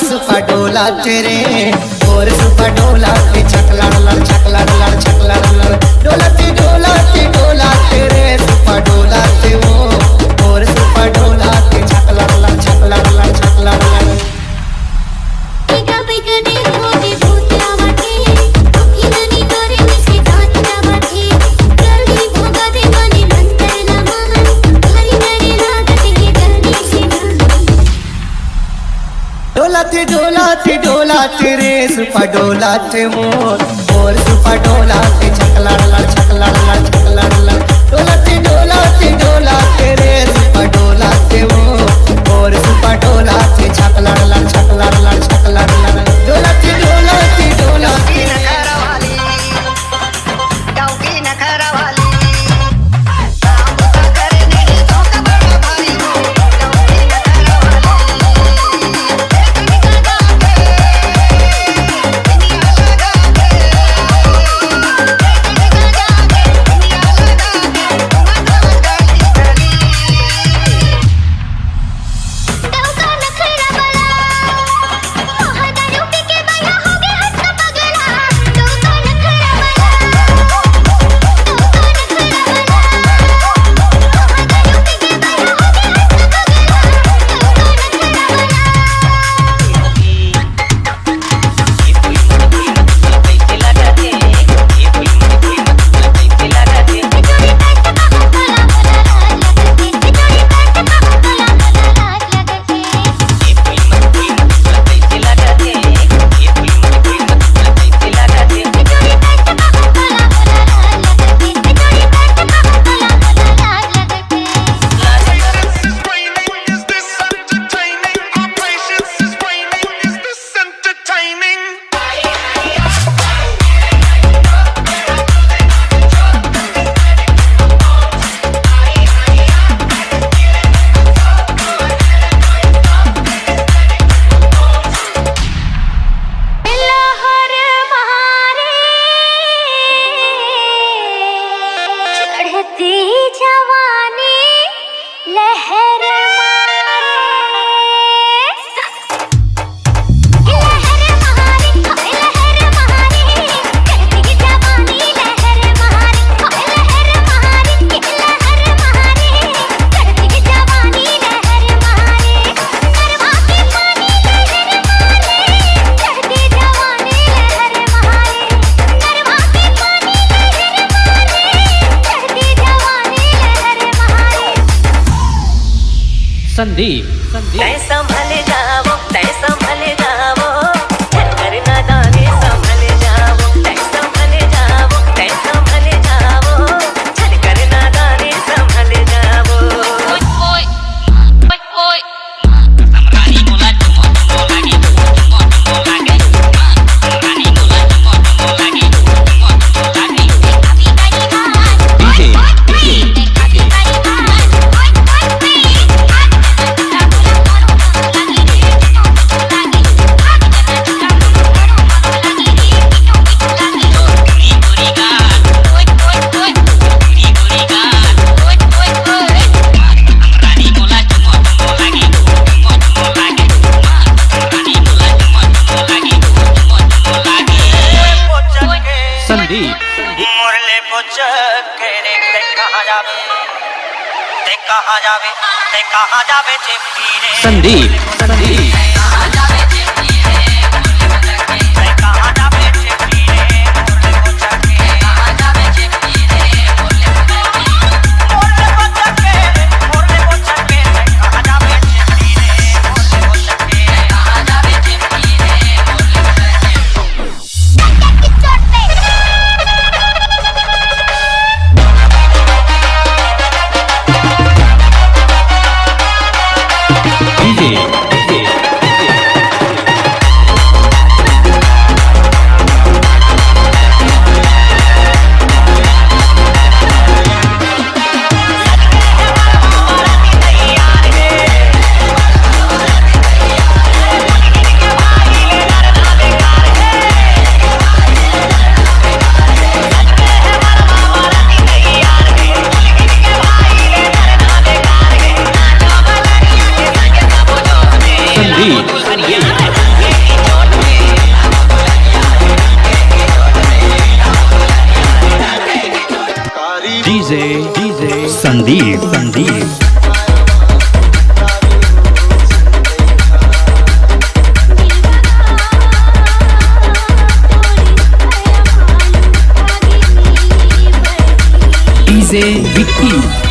सुपा डोला तेरे और सुपा डोला ते छक लड़ लड़ छक लड़ लड़ छक लड़ लड़ डोला तेरे सुपा डोला ते वो और सुपा डोला ते छक लड़ लड़ छक लड़ लड़ छक लड़ लड़ बिगा बिगा दे होते भूतरा वाटे अखिलनी करे मिसे दातरा वाटे गर्दी भोगा दे मने मंतर लमान हरी मेरी लागत ये गर्दी से डोला तेरे सुपा डोला ते मोर और सुपा डोला ते छक लड़ लड़ छक लड़ लड़ छक लड़ लड़ डोला तेरे सुपा डोला ते मोर और सुपा डोला ते छक लड़ लड़ छक लड़ लड़ छक लड़ लड़ डोला की नखरा वाली गाँव की नखरा वाली संदीप संभल जाओ कर नादानी संभल जाओ संभल जाओ चल कर नादानी संभल जाओ ओए समरानी मोला टुमो लागे समरानी मोला टुमो लागे मुरले पोचकेरे ते कहाँ जावे जे पीरे संदीप संदीप डीजे विक्की